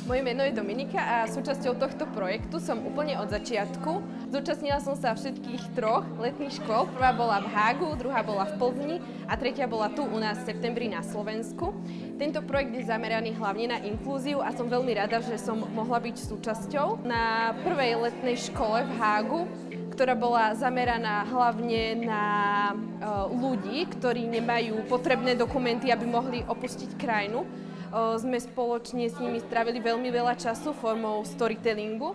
Moje meno je Dominika a súčasťou tohto projektu som úplne od začiatku. Zúčastnila som sa všetkých troch letných škôl. Prvá bola v Hágu, druhá bola v Plzni a tretia bola tu u nás v septembri na Slovensku. Tento projekt je zameraný hlavne na inklúziu a som veľmi rada, že som mohla byť súčasťou. Na prvej letnej škole v Hágu, ktorá bola zameraná hlavne na ľudí, ktorí nemajú potrebné dokumenty, aby mohli opustiť krajinu, sme spoločne s nimi strávili veľmi veľa času formou storytellingu,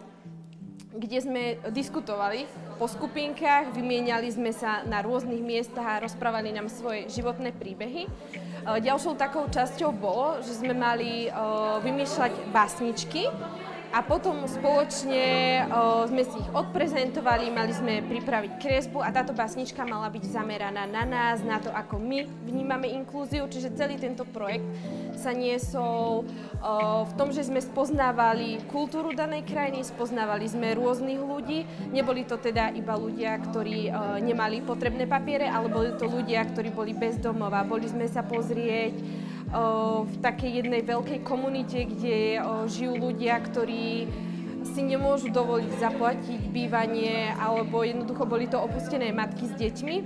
kde sme diskutovali po skupinkách, vymieniali sme sa na rôznych miestach a rozprávali nám svoje životné príbehy. Ďalšou takou časťou bolo, že sme mali vymýšľať básničky a potom spoločne sme si ich odprezentovali, mali sme pripraviť kresbu a táto básnička mala byť zameraná na nás, na to, ako my vnímame inklúziu, čiže celý tento projekt sa niesol v tom, že sme spoznávali kultúru danej krajiny, spoznávali sme rôznych ľudí. Neboli to teda iba ľudia, ktorí nemali potrebné papiere, ale boli to ľudia, ktorí boli bez domova. Boli sme sa pozrieť v takej jednej veľkej komunite, kde žijú ľudia, ktorí si nemôžu dovoliť zaplatiť bývanie, alebo jednoducho boli to opustené matky s deťmi.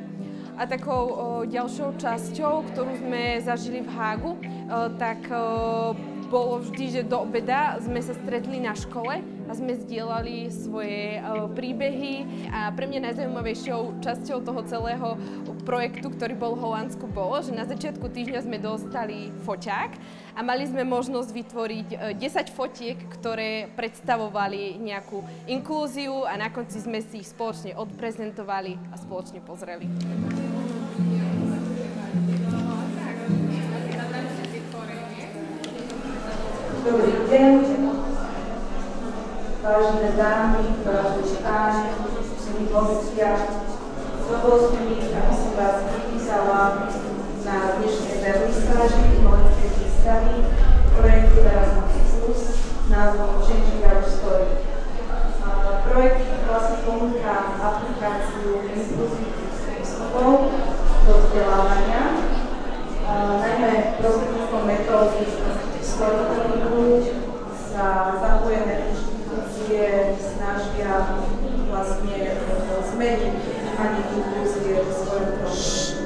A takou ďalšou časťou, ktorú sme zažili v Hágu, tak bolo vždy, že do obeda sme sa stretli na škole a sme zdieľali svoje príbehy. A pre mňa najzaujímavejšou časťou toho celého projektu, ktorý bol v Holandsku, bolo, že na začiatku týždňa sme dostali foťák a mali sme možnosť vytvoriť 10 fotiek, ktoré predstavovali nejakú inklúziu a na konci sme si ich spoločne odprezentovali a spoločne pozreli. Dobrý deň, vážené dámy, vážení páni, milí hostia. Dovolte mi, aby som vás pripísala na dnešnej vernistáži umeleckej výstavy projektu Erasmus Plus s názvom Changing Our Story. Projekt vlastne ponúka aplikáciu inkluzívnych spôsobov do vzdelávania, najmä prostredníctvom metódy storytellingu sa zapojené inštitúcie snažia vlastne zmeniť ani inklúzie vo svojom procesu.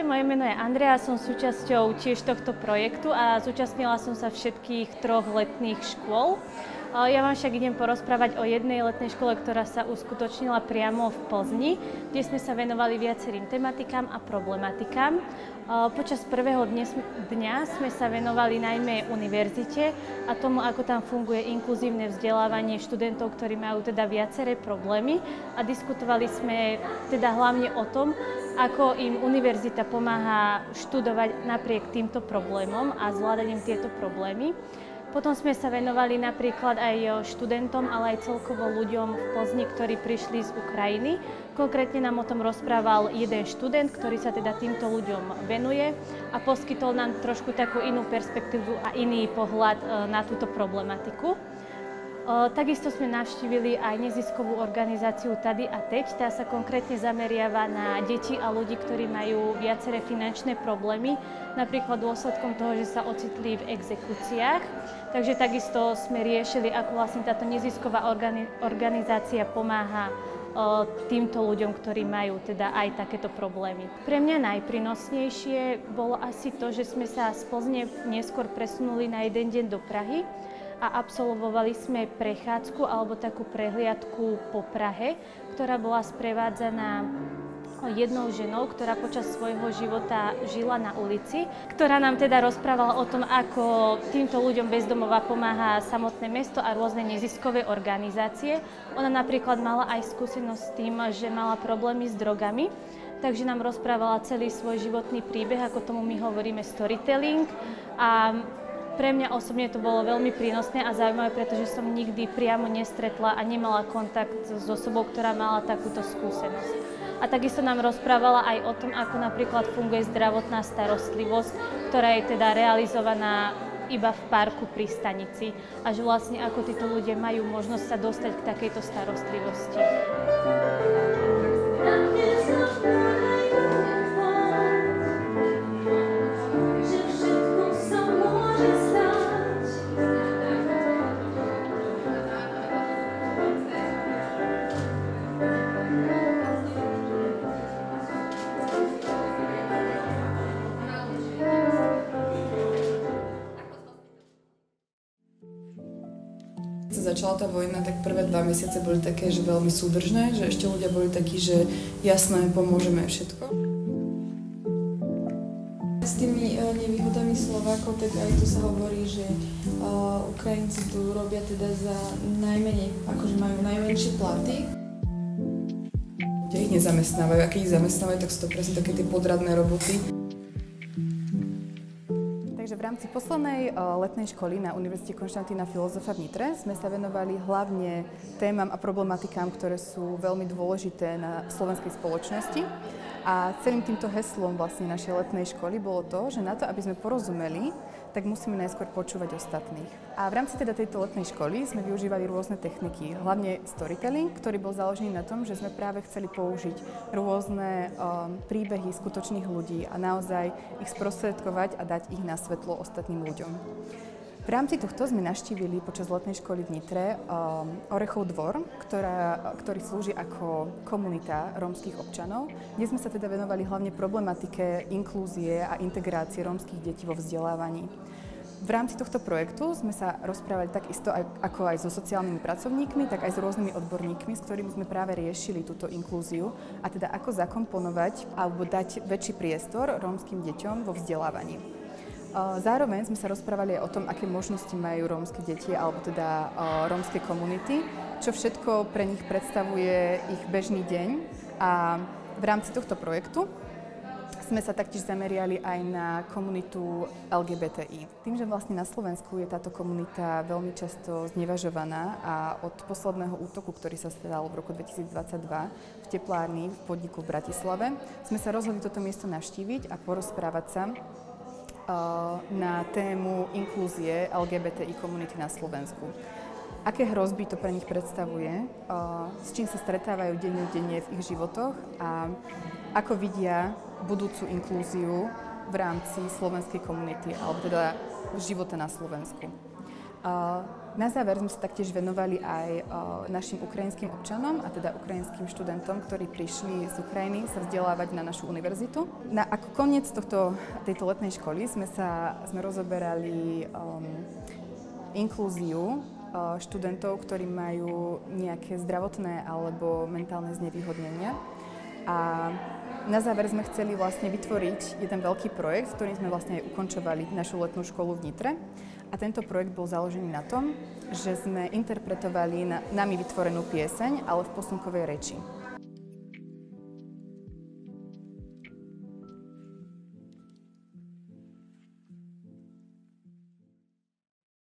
Moje meno je Andrea, som súčasťou tiež tohto projektu a zúčastnila som sa všetkých troch letných škôl. Ja vám však idem porozprávať o jednej letnej škole, ktorá sa uskutočnila priamo v Plzni, kde sme sa venovali viacerým tematikám a problematikám. Počas prvého dňa sme sa venovali najmä univerzite a tomu, ako tam funguje inkluzívne vzdelávanie študentov, ktorí majú teda viaceré problémy a diskutovali sme teda hlavne o tom, ako im univerzita pomáha študovať napriek týmto problémom a zvládaním tieto problémy. Potom sme sa venovali napríklad aj študentom, ale aj celkovo ľuďom v Plzni, ktorí prišli z Ukrajiny. Konkrétne nám o tom rozprával jeden študent, ktorý sa teda týmto ľuďom venuje a poskytol nám trošku takú inú perspektívu a iný pohľad na túto problematiku. Takisto sme navštívili aj neziskovú organizáciu Tady a teď. Tá sa konkrétne zameriava na deti a ľudí, ktorí majú viaceré finančné problémy, napríklad dôsledkom toho, že sa ocitli v exekúciách. Takže takisto sme riešili, ako vlastne táto nezisková organizácia pomáha týmto ľuďom, ktorí majú teda aj takéto problémy. Pre mňa najprínosnejšie bolo asi to, že sme sa z Plzne neskôr presunuli na jeden deň do Prahy a absolvovali sme prechádzku alebo takú prehliadku po Prahe, ktorá bola sprevádzaná jednou ženou, ktorá počas svojho života žila na ulici, ktorá nám teda rozprávala o tom, ako týmto ľuďom bez domova pomáha samotné mesto a rôzne neziskové organizácie. Ona napríklad mala aj skúsenosť s tým, že mala problémy s drogami, takže nám rozprávala celý svoj životný príbeh, ako tomu my hovoríme storytelling. A pre mňa osobne to bolo veľmi prínosné a zaujímavé, pretože som nikdy priamo nestretla a nemala kontakt s osobou, ktorá mala takúto skúsenosť. A takisto nám rozprávala aj o tom, ako napríklad funguje zdravotná starostlivosť, ktorá je teda realizovaná iba v parku pri stanici a že vlastne ako títo ľudia majú možnosť sa dostať k takejto starostlivosti. Začala tá vojna, tak prvé 2 mesiace boli také, že veľmi súdržné, že ešte ľudia boli takí, že jasné, pomôžeme všetko. S tými nevýhodami Slovákov, tak aj tu sa hovorí, že Ukrajinci tu robia teda za najmenej, akože majú najmenšie platy. Kde ich nezamestnávajú, a keď ich zamestnávajú, tak sú to presne také tie podradné roboty. Takže v rámci poslednej letnej školy na Univerzite Konštantína Filozofa v Nitre sme sa venovali hlavne témam a problematikám, ktoré sú veľmi dôležité na slovenskej spoločnosti. A celým týmto heslom vlastne našej letnej školy bolo to, že na to, aby sme porozumeli, tak musíme najskôr počúvať ostatných. A v rámci teda tejto letnej školy sme využívali rôzne techniky, hlavne storytelling, ktorý bol založený na tom, že sme práve chceli použiť rôzne príbehy skutočných ľudí a naozaj ich sprostredkovať a dať ich na svetlo ostatným ľuďom. V rámci tohto sme navštívili počas letnej školy v Nitre Orechov dvor, ktorý slúži ako komunita rómskych občanov, kde sme sa teda venovali hlavne problematike inklúzie a integrácie rómskych detí vo vzdelávaní. V rámci tohto projektu sme sa rozprávali takisto ako aj so sociálnymi pracovníkmi, tak aj s rôznymi odborníkmi, s ktorými sme práve riešili túto inklúziu a teda ako zakomponovať alebo dať väčší priestor rómskym deťom vo vzdelávaní. Zároveň sme sa rozprávali aj o tom, aké možnosti majú rómske deti alebo teda rómske komunity, čo všetko pre nich predstavuje ich bežný deň. A v rámci tohto projektu sme sa taktiež zameriali aj na komunitu LGBTI. Tým, že vlastne na Slovensku je táto komunita veľmi často znevažovaná a od posledného útoku, ktorý sa stal v roku 2022 v teplárni v podniku v Bratislave, sme sa rozhodli toto miesto navštíviť a porozprávať sa na tému inklúzie LGBTI komunity na Slovensku. Aké hrozby to pre nich predstavuje, s čím sa stretávajú denne v ich životoch a ako vidia budúcu inklúziu v rámci slovenskej komunity, alebo teda života na Slovensku. Na záver sme sa taktiež venovali aj našim ukrajinským občanom, a teda ukrajinským študentom, ktorí prišli z Ukrajiny sa vzdelávať na našu univerzitu. Ako koniec tejto letnej školy sme rozoberali inklúziu študentov, ktorí majú nejaké zdravotné alebo mentálne znevýhodnenia. A na záver sme chceli vlastne vytvoriť jeden veľký projekt, s ktorým sme vlastne aj ukončovali našu letnú školu v Nitre. A tento projekt bol založený na tom, že sme interpretovali nami vytvorenú pieseň, ale v posunkovej reči.